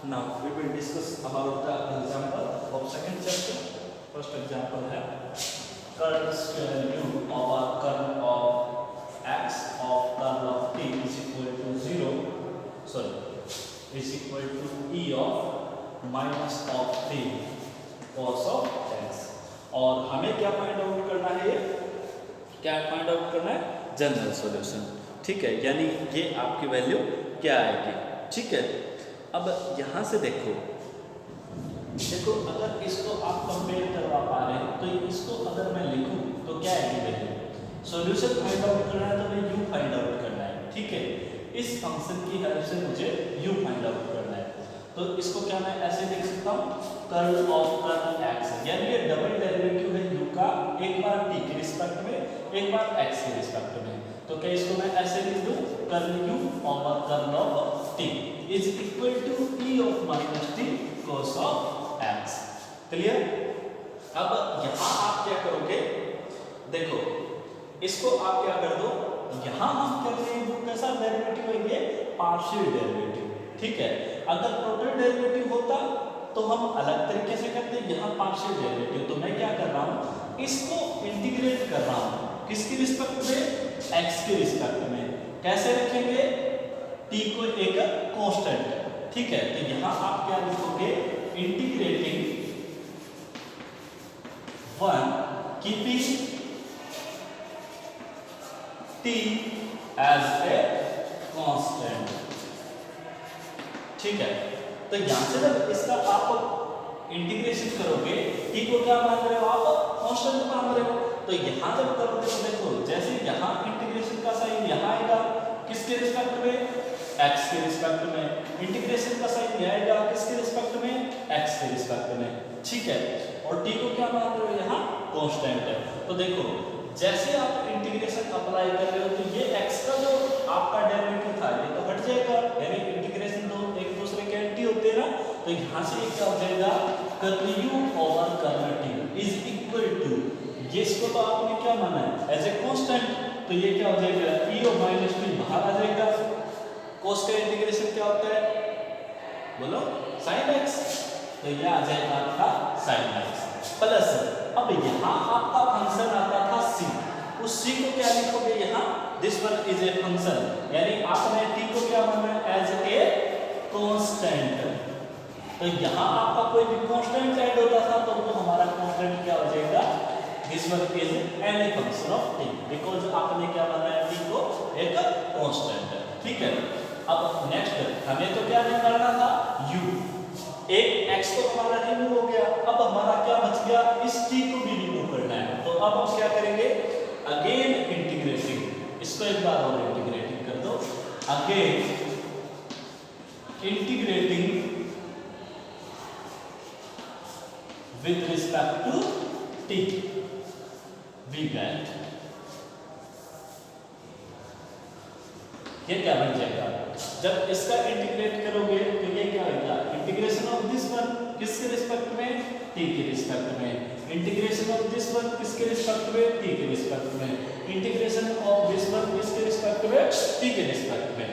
Now we will discuss about the example of second chapter. First example है curl square u over curl of x of curl of t is equal to 0. Sorry, is equal to e of minus of t cos of x. और हमें क्या find out करना है? ये क्या find out करना है? General solution. ठीक है, यानी ये आपकी वैल्यू क्या आएगी. ठीक है, अब यहाँ से देखो अगर इसको आप कंपेयर करवा पा रहे हैं तो इसको अगर मैं लिखूं तो क्या आएगी वैल्यू. सॉल्यूशन फाइंड आउट करना है तो मैं u फाइंड आउट करना है. ठीक है, इस फंक्शन की हेल्प से मुझे u फाइंड आउट करना है. तो इसको क्या मैं ऐसे लिख सकता हूँ, कर्ल ऑफ कर्ल x, यानी ये डबल डेरिवेटिव है u का, एक बार t के रिस्पेक्ट में एक बार x के रिस्पेक्ट में. तो क्या इसको मैं ऐसे लिख दूं, curl u over curl of t is equal to e of minus t cos of x. Clear. अब यहाँ आप क्या करोगे, देखो इसको आप क्या कर दो, यहाँ हम कर रहे हैं वो कैसा डेरिवेटिव है, ये पार्शियल डेरिवेटिव. ठीक है, अगर टोटल डेरिवेटिव होता तो हम अलग तरीके से करते, यहाँ पार्शियल डेरिवेटिव. तो मैं क्या कर रहा हूँ, इसको इंटीग्रेट कर रहा हूँ किसके रिस्पेक्ट में, x के रिस्पेक्ट में. कैसे रखेंगे, t को एक कांस्टेंट. ठीक है, तो यहां आप क्या लिखोगे, integrating 1 keeping t as a constant. ठीक है, तो यहां से जब इसका आप इंटीग्रेशन करोगे, t को क्या मान रहे हो आप, कांस्टेंट मान रहे हो. तो यहां जब करोगे तो देखो जैसे यहां इंटीग्रेशन का साइन यहां आएगा किसके रिस्पेक्ट में, x के रिस्पेक्ट में. इंटीग्रेशन का साइन यहां आएगा किसके रिस्पेक्ट में, x के रिस्पेक्ट में. ठीक है, और t को क्या मान रहे हो, यहां कांस्टेंट है. तो देखो जैसे आप इंटीग्रेशन अप्लाई कर रहे हो तो ये x का जो आपका डेरिवेटिव था ये तो हट जाएगा, यानी इंटीग्रेशन दो एक दूसरे के एंटी होते हैं ना. तो यहां से क्या हो जाएगा, curl u over curl t is equal to, ये इसको तो आपने क्या माना है एज ए कांस्टेंट. तो ये क्या हो जाएगा, e ऑफ माइनस t बाहर आ जाएगा. cos का इंटीग्रेशन क्या होता है, बोलो, sin x. तो ये आ जाएगा आपका sin x प्लस, अब यहाँ आपका फंक्शन आता था c, उस c को क्या लिखोगे यहाँ, this one is a function, यानी आपने t को क्या माना है एज ए कांस्टेंट. तो यहाँ आपका कोई भी कांस्टेंट ऐड होता था तो वो हमारा कांस्टेंट क्या हो जाएगा, this one is any function of t, because आपने क्या माना है t को एक कांस्टेंट. ठीक है, अब नेक्स्ट हमें तो क्या निकालना था, u. एक x तो हमारा रिमूव हो गया, अब हमारा क्या बच गया, इस t को भी रिमूव करना है. तो अब हम क्या करेंगे, अगेन इंटीग्रेटिंग, इसको एक बार और इंटीग्रेटिंग कर दो, again integrating with respect to t, we get, ये क्या बन जाएगा, जब इसका इंटीग्रेट करोगे तो ये क्या होगा, इंटीग्रेशन ऑफ दिस वन किसके रिस्पेक्ट में, t के रिस्पेक्ट में. इंटीग्रेशन ऑफ दिस वन किसके रिस्पेक्ट में, t के रिस्पेक्ट में. इंटीग्रेशन ऑफ दिस वन किसके रिस्पेक्ट में, t के रिस्पेक्ट में.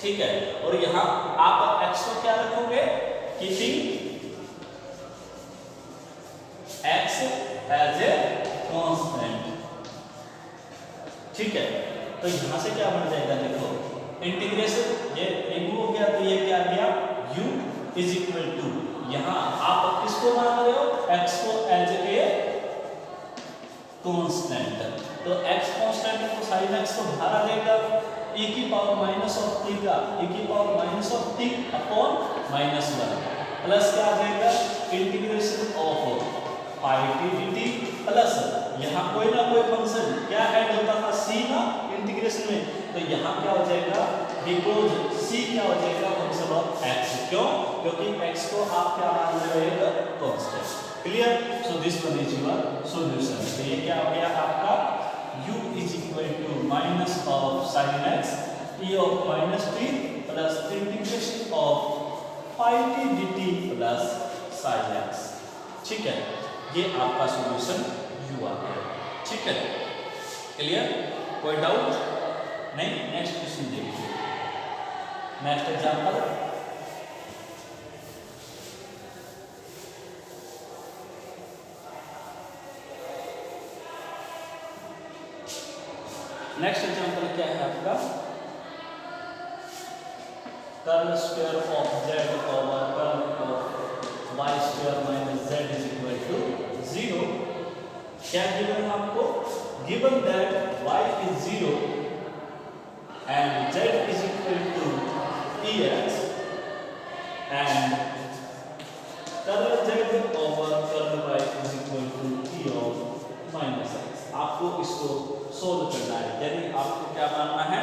ठीक है, और यहाँ आप x को क्या रखोगे, keeping x as a constant. ठीक है, तो यहां से क्या बन जाएगा, देखो इंटीग्रेशन ये रिमूव हो गया तो ये क्या आ गया, u इज इक्वल टू, यहां आप किसको मान रहे हो, x को एज ए कांस्टेंट. तो x कांस्टेंट है तो sin x को बाहर आ जाएगा, e की पावर माइनस ऑफ t का e की power minus of t upon minus 1 plus क्या आ जाएगा, integration of pi t dt plus यहाँ कोई ना कोई फंक्शन क्या ऐड होता था c ना इंटीग्रेशन में. तो यहाँ क्या हो जाएगा, बिकॉज c क्या हो जाएगा, फंक्शन ऑफ x. क्यों, क्योंकि x को आप क्या मान रहे हो, एक constant. Clear. So this one is your solution. तो ये क्या हो गया आपका, u is equal to minus of sin x e of minus t plus integration of pi t dt plus sin x. ठीक है, ये आपका सॉल्यूशन u आ गया. ठीक है, क्लियर, कोई डाउट नहीं. नेक्स्ट क्वेश्चन देखिए, नेक्स्ट एग्जांपल नेक्स्ट एग्जांपल क्या है आपका, curl square of z over curl of y square minus z is equal to 0। क्या गिवन है आपको, given that y is 0 and z is equal to ex and curl z over curl y is equal to e of minus x। आपको इसको solve करना है, यानी आपको क्या मानना है,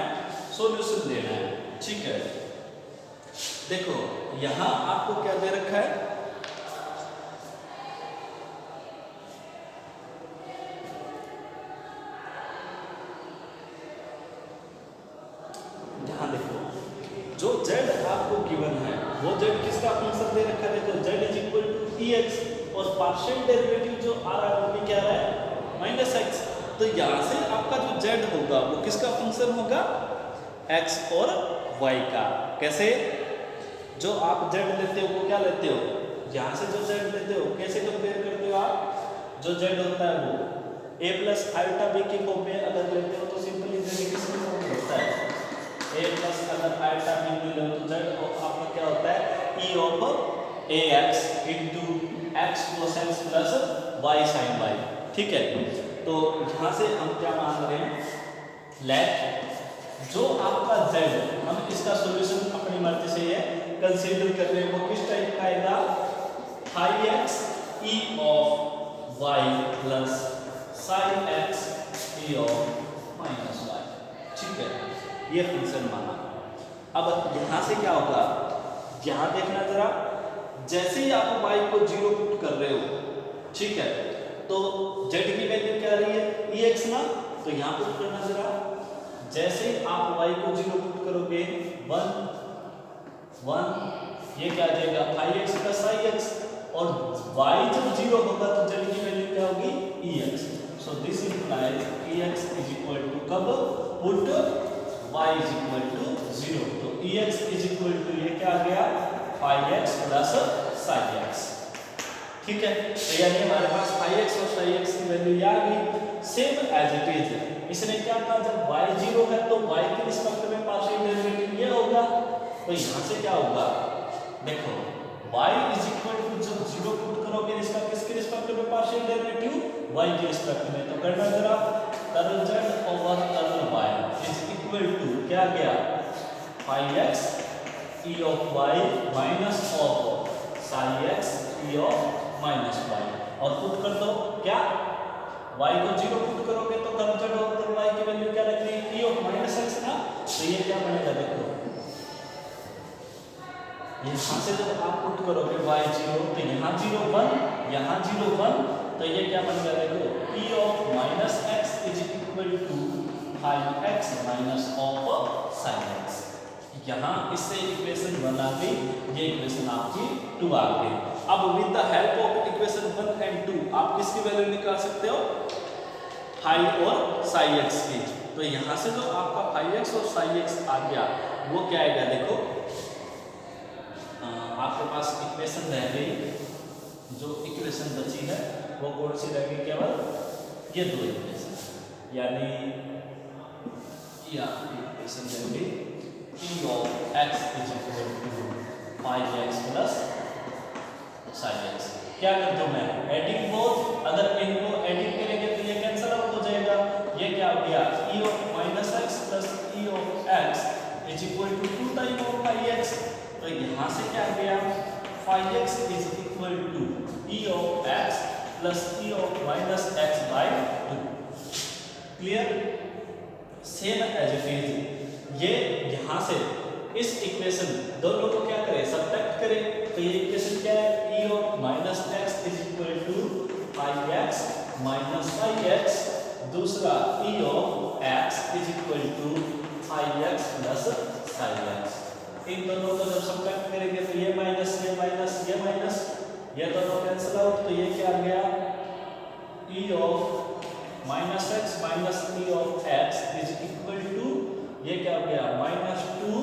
सॉल्यूशन देना है। ठीक है, देखो यहां आपको क्या दे रखा है, जो z आपको गिवन है वो z किसका फंक्शन दे रखा है, देखो z is equal to ex और पार्शियल डेरिवेटिव जो आ रहा है वो भी क्या रहा है माइनस x। तो यहाँ से आपका जो z होगा वो किसका फंक्शन होगा, x और y का। कैसे, जो आप z लेते हो वो क्या लेते हो, यहाँ से जो z लेते हो कैसे कंपेयर करते हो आप, जो z होता है वो a प्लस अल्टा b की फॉर्म में अगर लेते हो तो सिंपली z किसकी फॉर्म में होता है, a प्लस अगर अल्टा b में लो तो z आपका क्या होता है e of ax into x cos x plus y sin y। ठीक है, तो यहाँ से हम क्या मान रहे हैं, लेट जो आपका z हम इसका सॉल्यूशन अपनी मर्जी से ये कंसीडर कर रहे हैं वो किस टाइप का आएगा, phi x e of y plus sin x e of minus y। ठीक है, ये फंक्शन माना। अब यहाँ से क्या होगा, यहाँ देखना जरा, जैसे ही आप y को 0 पुट कर रहे हो, ठीक है, तो z की वैल्यू क्या आ रही है ex ना, तो यहाँ पुट करना जरा, जैसे ही आप y को 0 पुट करोगे 1 1 ये क्या आ जाएगा phi x plus psi x, और y जब 0 होगा तो z की वैल्यू क्या होगी ex। So this implies ex is equal to, कब put y is equal to 0, तो ex इज इक्वल टू ये क्या आ गया phi x plus psi x। ठीक है, तो यानी हमारे पास phi x और psi x की वैल्यू आ गई, सेम एज इट इज। इसने क्या कहा, जब y 0 है तो y के रिस्पेक्ट में पार्शियल डेरिवेटिव ये होगा, तो यहाँ से क्या होगा, देखो y इज इक्वल टू जब 0 पुट करोगे इसका किसके रिस्पेक्ट में पार्शियल डेरिवेटिव y के रिस्पेक्ट में, तो करना जरा, curl z over curl y is equal to क्या गया phi x e of y minus of psi x e of minus y, और पुट कर दो क्या, y को 0 पुट करोगे तो कर्ल z ओवर y की वैल्यू क्या रखनी है e of माइनस x ना, तो ये क्या बनेगा, देखो यहाँ से जब आप पुट करोगे y 0 तो यहाँ 0 1 यहाँ 0 1, तो ये क्या बनेगा, देखो e of minus x is equal to phi x minus of sin x। यहाँ इससे इक्वेशन 1 आ गई, ये इक्वेशन आपकी 2 आ गई। अब with the help of equation 1 and 2 आप किसकी वैल्यू निकाल सकते हो, phi और psi x की। तो यहाँ से जो आपका phi x और psi x आ गया वो क्या आएगा, देखो आपके पास इक्वेशन रह गई, जो इक्वेशन बची है वो कौन सी रह गई, केवल ये 2 इक्वेशन, यानी ये आपकी इक्वेशन रह गई e of x is equal to phi x plus psi x। क्या कर दूं मैं, एडिंग बोथ, अगर इनको एडिंग करेंगे तो ये कैंसिल आउट हो जाएगा, ये क्या हो गया e of minus x plus e of x is equal to 2 time of phi x। तो यहाँ से क्या गया phi x is equal to e of x plus e of minus x by 2। Clear, same as it is. ये यहाँ से इस equation दोनों को क्या करें, सब्ट्रैक्ट करें, तो ये इक्वेशन क्या है e of minus x is equal to phi x minus phi x, दूसरा e of x is equal to phi x plus psi x। इन दोनों को जब सब्ट्रैक्ट करेंगे तो ये माइनस ये माइनस ये माइनस, ये दोनों कैंसिल आउट, तो ये क्या आ गया e of minus x minus e of x is equal to ये क्या हो गया -2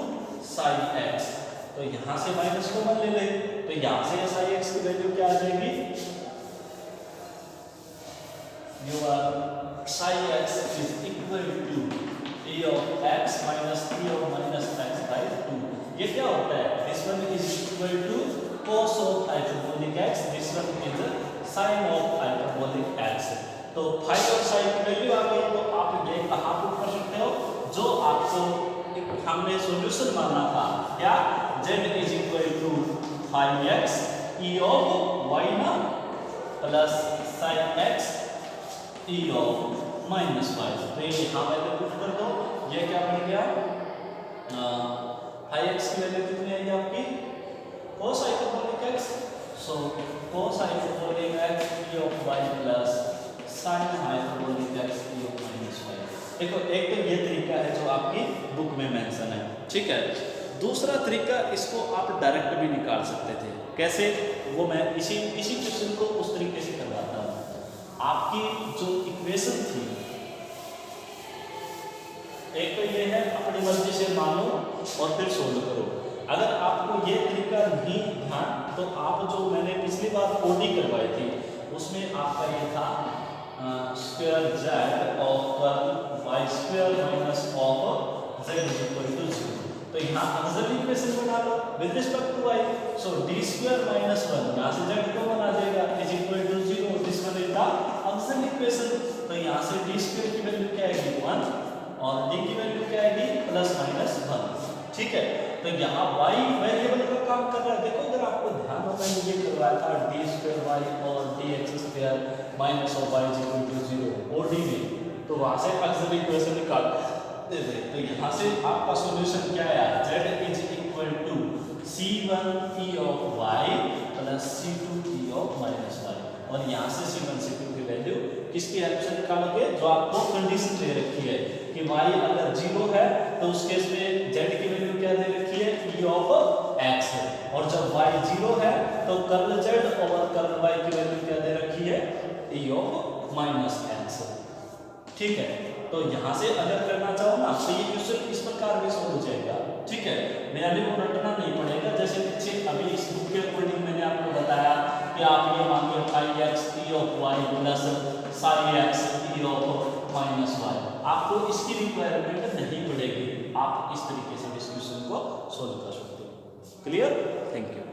psi x। तो यहाँ से माइनस कॉमन ले ले, तो यहाँ से psi x की वैल्यू क्या आ जाएगी, your psi x is equal to e of x minus e of minus x by 2. ये क्या होता है? This one is equal to cos of hyperbolic x, this one is sin of hyperbolic x. तो phi और psi की value आ गई, तो आप ये कहाँ पुट कर सकते हो? जो आपको हमने सॉल्यूशन माना था क्या? z is equal to phi x e of y ना plus sin x e of minus y. तो ये यहाँ वैल्यू पुट कर दो. ये क्या बन गया? phi x की वैल्यू कितनी आएगी आपकी? cos hyperbolic x. So cos hyperbolic x e of y plus sin hyperbolic x e of minus y. देखो एक तो ये तरीका है जो आपकी बुक में मेंशन है, ठीक है. दूसरा तरीका, इसको आप डायरेक्ट भी निकाल सकते थे. कैसे? वो मैं इसी क्वेश्चन को उस तरीके से करवाता हूँ. आपकी जो इक्वेशन थी, एक तो ये है अपनी मर्जी से मानो और फिर सोल्व करो. अगर आपको ये तरीका नहीं ध्यान, तो आप जो मैंने पिछली बार ओडी करवाई थी उसमें आपका ये था square z of curl y square minus of z is equal to 0. तो यहाँ ऑक्सिलरी इक्वेशन बना लो with respect to y. So d square minus 1 यहाँ से z को बना देगा is equal to 0. This one is the auxiliary equation. तो यहाँ से d स्क्वायर की वैल्यू क्या आएगी? 1 और d की वैल्यू क्या आएगी? Plus minus 1. ठीक है. तो यहाँ y वेरिएबल का काम कर रहा है. देखो अगर आपको ध्यान हो, मैंने ये करवाया था d स्क्वायर y और dx square minus of y is equal to 0 OD में. तो वहाँ से ऑक्सिलरी इक्वेशन निकाल दे. तो यहाँ से आपका सॉल्यूशन क्या आया? z is equal to c1 e of y plus c2 e of minus y. और यहाँ से c1 c2 की वैल्यू किसकी हेल्प से निकालोगे? जो आपको कंडीशन दे रखी है कि y अगर 0 है तो उस केस में z की वैल्यू क्या दे रखी है? e of x. और जब y 0 है तो curl z over curl y की वैल्यू क्या दे रखी है? e of minus x. ठीक है. तो यहाँ से अगर करना चाहो ना तो ये क्वेश्चन इस प्रकार भी सॉल्व हो जाएगा. ठीक है. मेरे को रटना नहीं पड़ेगा. जैसे पीछे अभी इस बुक के अकॉर्डिंग मैंने आपको बताया कि आप ये मान लो phi x e of y plus psi x e of minus y. आपको इसकी रिक्वायरमेंट नहीं पड़ेगी. आप इस तरीके से इस क्वेश्चन को सॉल्व कर सकते हो. क्लियर? Thank you.